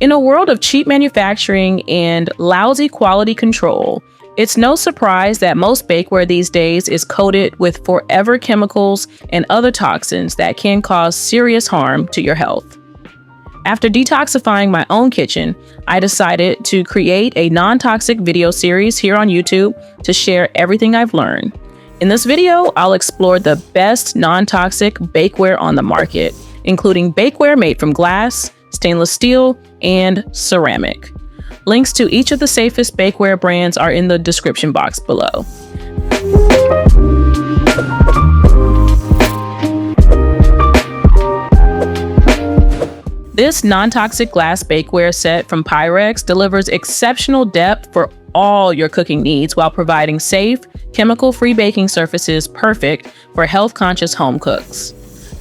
In a world of cheap manufacturing and lousy quality control, it's no surprise that most bakeware these days is coated with forever chemicals and other toxins that can cause serious harm to your health. After detoxifying my own kitchen, I decided to create a non-toxic video series here on YouTube to share everything I've learned. In this video, I'll explore the best non-toxic bakeware on the market, including bakeware made from glass, stainless steel, and ceramic. Links to each of the safest bakeware brands are in the description box below. This non-toxic glass bakeware set from Pyrex delivers exceptional depth for all your cooking needs while providing safe, chemical-free baking surfaces perfect for health-conscious home cooks.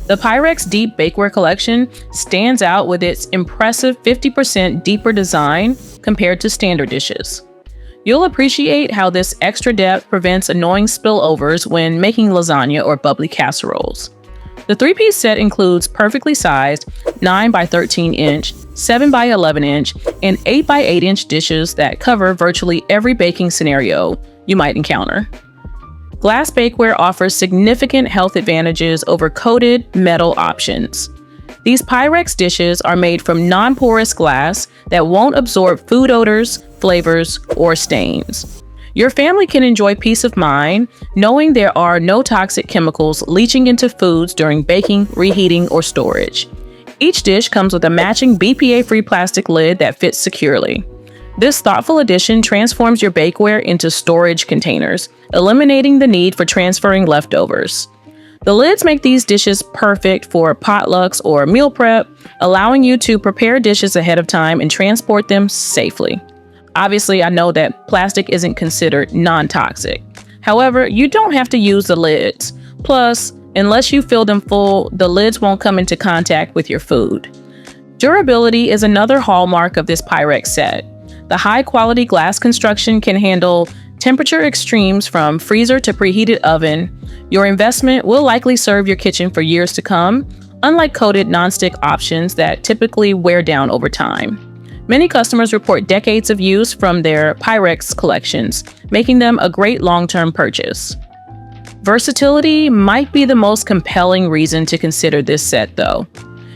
The Pyrex Deep Bakeware Collection stands out with its impressive 50% deeper design compared to standard dishes. You'll appreciate how this extra depth prevents annoying spillovers when making lasagna or bubbly casseroles. The 3-piece set includes perfectly sized 9 by 13 inch, 7 by 11 inch, and 8 by 8 inch dishes that cover virtually every baking scenario you might encounter. Glass bakeware offers significant health advantages over coated metal options. These Pyrex dishes are made from non-porous glass that won't absorb food odors, flavors, or stains. Your family can enjoy peace of mind knowing there are no toxic chemicals leaching into foods during baking, reheating, or storage. Each dish comes with a matching BPA-free plastic lid that fits securely. This thoughtful addition transforms your bakeware into storage containers, eliminating the need for transferring leftovers. The lids make these dishes perfect for potlucks or meal prep, allowing you to prepare dishes ahead of time and transport them safely. Obviously, I know that plastic isn't considered non-toxic. However, you don't have to use the lids. Plus, unless you fill them full, the lids won't come into contact with your food. Durability is another hallmark of this Pyrex set. The high-quality glass construction can handle temperature extremes from freezer to preheated oven. Your investment will likely serve your kitchen for years to come, unlike coated nonstick options that typically wear down over time. Many customers report decades of use from their Pyrex collections, making them a great long-term purchase. Versatility might be the most compelling reason to consider this set, though.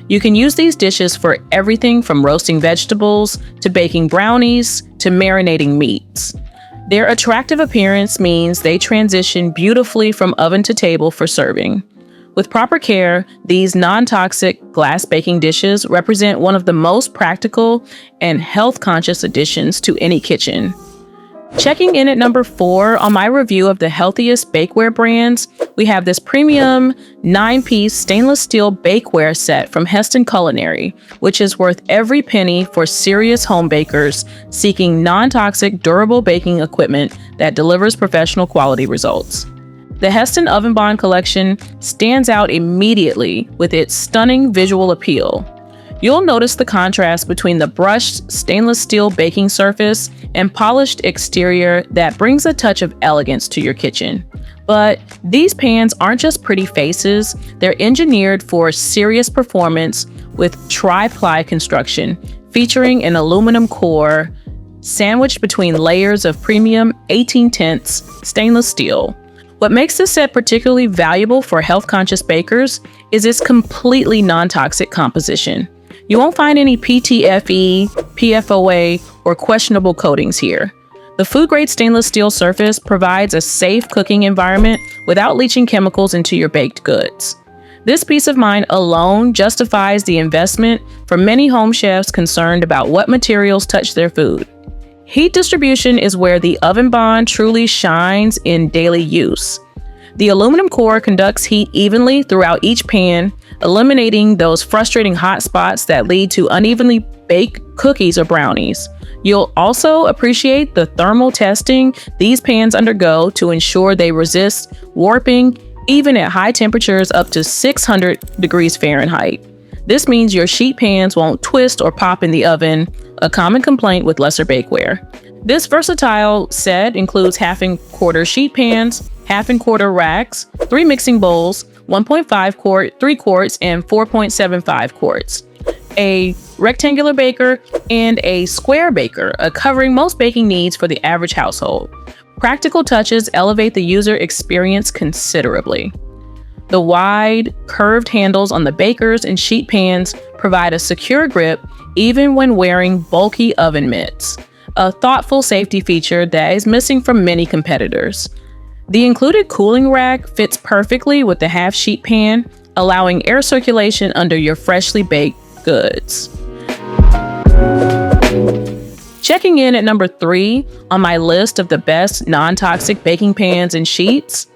You can use these dishes for everything from roasting vegetables to baking brownies to marinating meats. Their attractive appearance means they transition beautifully from oven to table for serving. With proper care, these non-toxic glass baking dishes represent one of the most practical and health-conscious additions to any kitchen. Checking in at number 4 on my review of the healthiest bakeware brands, we have this premium 9-piece stainless steel bakeware set from Hestan Culinary, which is worth every penny for serious home bakers seeking non-toxic, durable baking equipment that delivers professional quality results. The Hestan OvenBond collection stands out immediately with its stunning visual appeal. You'll notice the contrast between the brushed stainless steel baking surface and polished exterior that brings a touch of elegance to your kitchen. But these pans aren't just pretty faces, they're engineered for serious performance with tri-ply construction, featuring an aluminum core sandwiched between layers of premium 18-tenths stainless steel. What makes this set particularly valuable for health-conscious bakers is its completely non-toxic composition. You won't find any PTFE, PFOA, or questionable coatings here. The food-grade stainless steel surface provides a safe cooking environment without leaching chemicals into your baked goods. This peace of mind alone justifies the investment for many home chefs concerned about what materials touch their food. Heat distribution is where the OvenBond truly shines in daily use. The aluminum core conducts heat evenly throughout each pan, eliminating those frustrating hot spots that lead to unevenly baked cookies or brownies. You'll also appreciate the thermal testing these pans undergo to ensure they resist warping even at high temperatures up to 600 degrees Fahrenheit. This means your sheet pans won't twist or pop in the oven, a common complaint with lesser bakeware. This versatile set includes half and quarter sheet pans, half and quarter racks, 3 mixing bowls, 1.5 quart, 3 quarts, and 4.75 quarts. a rectangular baker, and a square baker, covering most baking needs for the average household. Practical touches elevate the user experience considerably. The wide, curved handles on the bakers and sheet pans provide a secure grip even when wearing bulky oven mitts, a thoughtful safety feature that is missing from many competitors. The included cooling rack fits perfectly with the half-sheet pan, allowing air circulation under your freshly baked goods. Checking in at number 3 on my list of the best non-toxic baking pans and sheets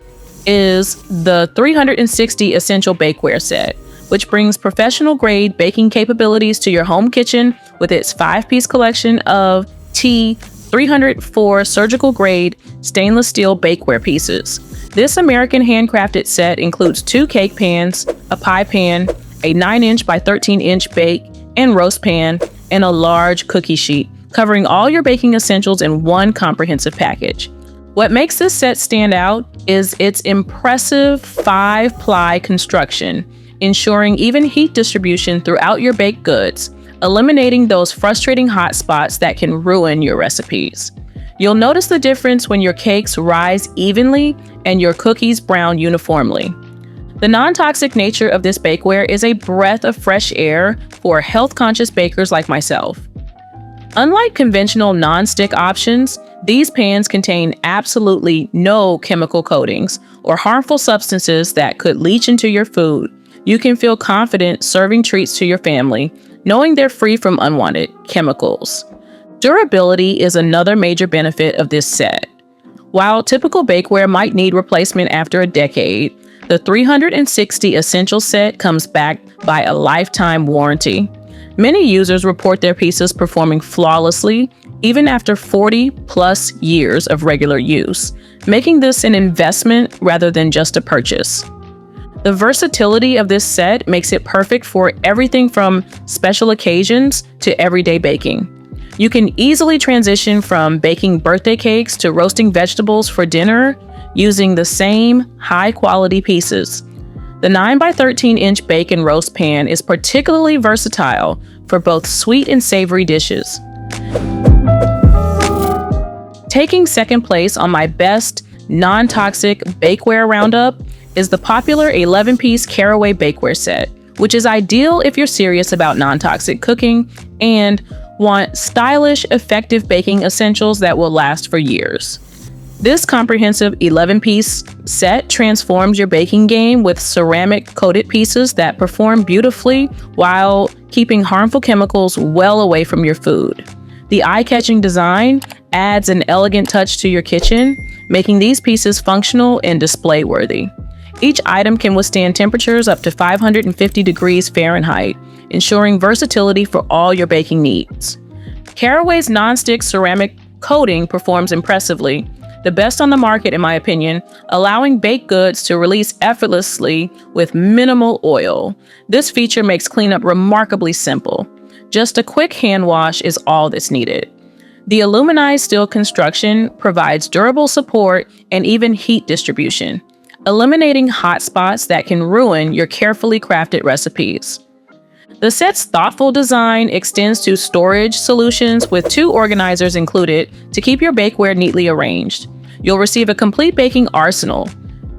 is the 360 Essential Bakeware set, which brings professional-grade baking capabilities to your home kitchen with its 5-piece collection of T304 surgical-grade stainless steel bakeware pieces. This American handcrafted set includes 2 cake pans, a pie pan, a 9-inch by 13-inch bake and roast pan, and a large cookie sheet, covering all your baking essentials in one comprehensive package. What makes this set stand out is its impressive 5-ply construction, ensuring even heat distribution throughout your baked goods, eliminating those frustrating hot spots that can ruin your recipes. You'll notice the difference when your cakes rise evenly and your cookies brown uniformly. The non-toxic nature of this bakeware is a breath of fresh air for health-conscious bakers like myself. Unlike conventional non-stick options, these pans contain absolutely no chemical coatings or harmful substances that could leach into your food. You can feel confident serving treats to your family, knowing they're free from unwanted chemicals. Durability is another major benefit of this set. While typical bakeware might need replacement after a decade, the 360 Essential set comes backed by a lifetime warranty. Many users report their pieces performing flawlessly, even after 40+ years of regular use, making this an investment rather than just a purchase. The versatility of this set makes it perfect for everything from special occasions to everyday baking. You can easily transition from baking birthday cakes to roasting vegetables for dinner using the same high-quality pieces. The 9 by 13-inch bake and roast pan is particularly versatile for both sweet and savory dishes. Taking second place on my best non-toxic bakeware roundup is the popular 11-piece Caraway bakeware set, which is ideal if you're serious about non-toxic cooking and want stylish, effective baking essentials that will last for years. This comprehensive 11-piece set transforms your baking game with ceramic-coated pieces that perform beautifully while keeping harmful chemicals well away from your food. The eye-catching design adds an elegant touch to your kitchen, making these pieces functional and display-worthy. Each item can withstand temperatures up to 550 degrees Fahrenheit, ensuring versatility for all your baking needs. Caraway's non-stick ceramic coating performs impressively, the best on the market in my opinion, allowing baked goods to release effortlessly with minimal oil. This feature makes cleanup remarkably simple. Just a quick hand wash is all that's needed. The aluminized steel construction provides durable support and even heat distribution, eliminating hot spots that can ruin your carefully crafted recipes. The set's thoughtful design extends to storage solutions with 2 organizers included to keep your bakeware neatly arranged. You'll receive a complete baking arsenal: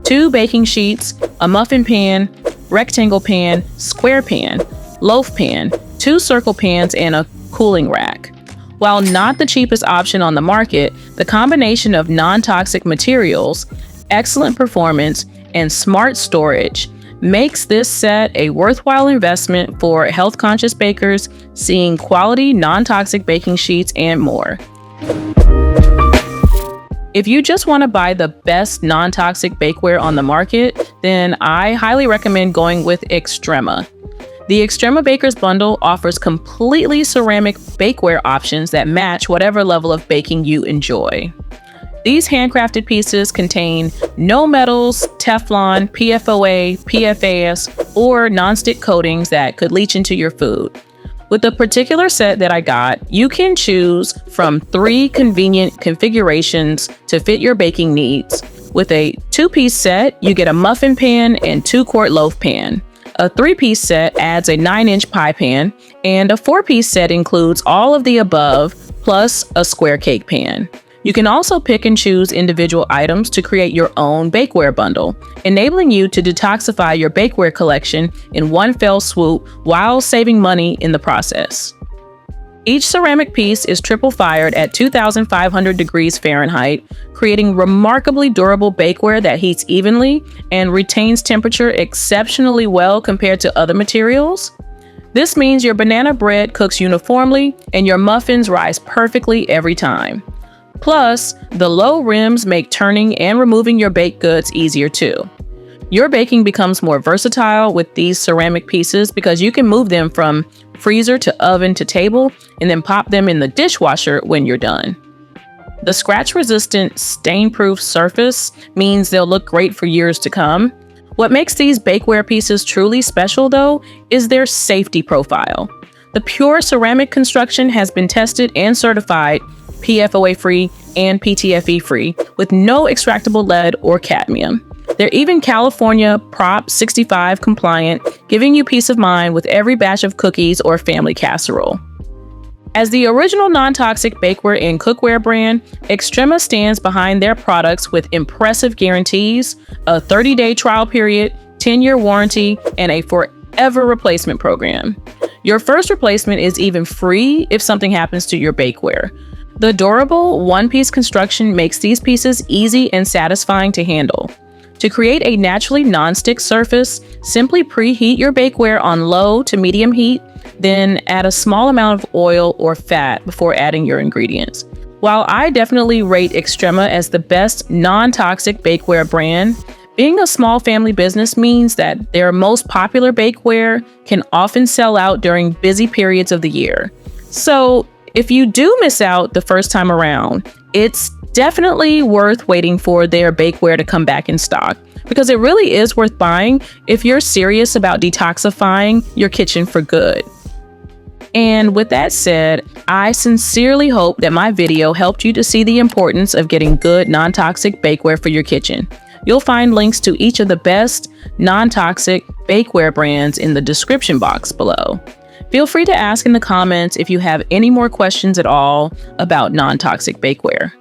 2 baking sheets, a muffin pan, rectangle pan, square pan, loaf pan, 2 circle pans, and a cooling rack. While not the cheapest option on the market, the combination of non-toxic materials, excellent performance, and smart storage makes this set a worthwhile investment for health-conscious bakers seeking quality non-toxic baking sheets and more. If you just want to buy the best non-toxic bakeware on the market, then I highly recommend going with Xtrema. The Xtrema Baker's Bundle offers completely ceramic bakeware options that match whatever level of baking you enjoy. These handcrafted pieces contain no metals, Teflon, PFOA, PFAS, or nonstick coatings that could leach into your food. With the particular set that I got, you can choose from 3 convenient configurations to fit your baking needs. With a 2-piece set, you get a muffin pan and 2-quart loaf pan, A 3-piece set adds a 9-inch pie pan, and a 4-piece set includes all of the above, plus a square cake pan. You can also pick and choose individual items to create your own bakeware bundle, enabling you to detoxify your bakeware collection in one fell swoop while saving money in the process. Each ceramic piece is triple fired at 2,500 degrees Fahrenheit, creating remarkably durable bakeware that heats evenly and retains temperature exceptionally well compared to other materials. This means your banana bread cooks uniformly and your muffins rise perfectly every time. Plus, the low rims make turning and removing your baked goods easier too. Your baking becomes more versatile with these ceramic pieces because you can move them from freezer to oven to table and then pop them in the dishwasher when you're done. The scratch-resistant, stain-proof surface means they'll look great for years to come. What makes these bakeware pieces truly special, though, is their safety profile. The pure ceramic construction has been tested and certified PFOA-free and PTFE-free with no extractable lead or cadmium. They're even California Prop 65 compliant, giving you peace of mind with every batch of cookies or family casserole. As the original non-toxic bakeware and cookware brand, Xtrema stands behind their products with impressive guarantees, a 30-day trial period, 10-year warranty, and a forever replacement program. Your first replacement is even free if something happens to your bakeware. The durable, one-piece construction makes these pieces easy and satisfying to handle. To create a naturally non-stick surface, simply preheat your bakeware on low to medium heat, then add a small amount of oil or fat before adding your ingredients. While I definitely rate Xtrema as the best non-toxic bakeware brand, being a small family business means that their most popular bakeware can often sell out during busy periods of the year. So if you do miss out the first time around, it's definitely worth waiting for their bakeware to come back in stock, because it really is worth buying if you're serious about detoxifying your kitchen for good. And with that said, I sincerely hope that my video helped you to see the importance of getting good non-toxic bakeware for your kitchen. You'll find links to each of the best non-toxic bakeware brands in the description box below. Feel free to ask in the comments if you have any more questions at all about non-toxic bakeware.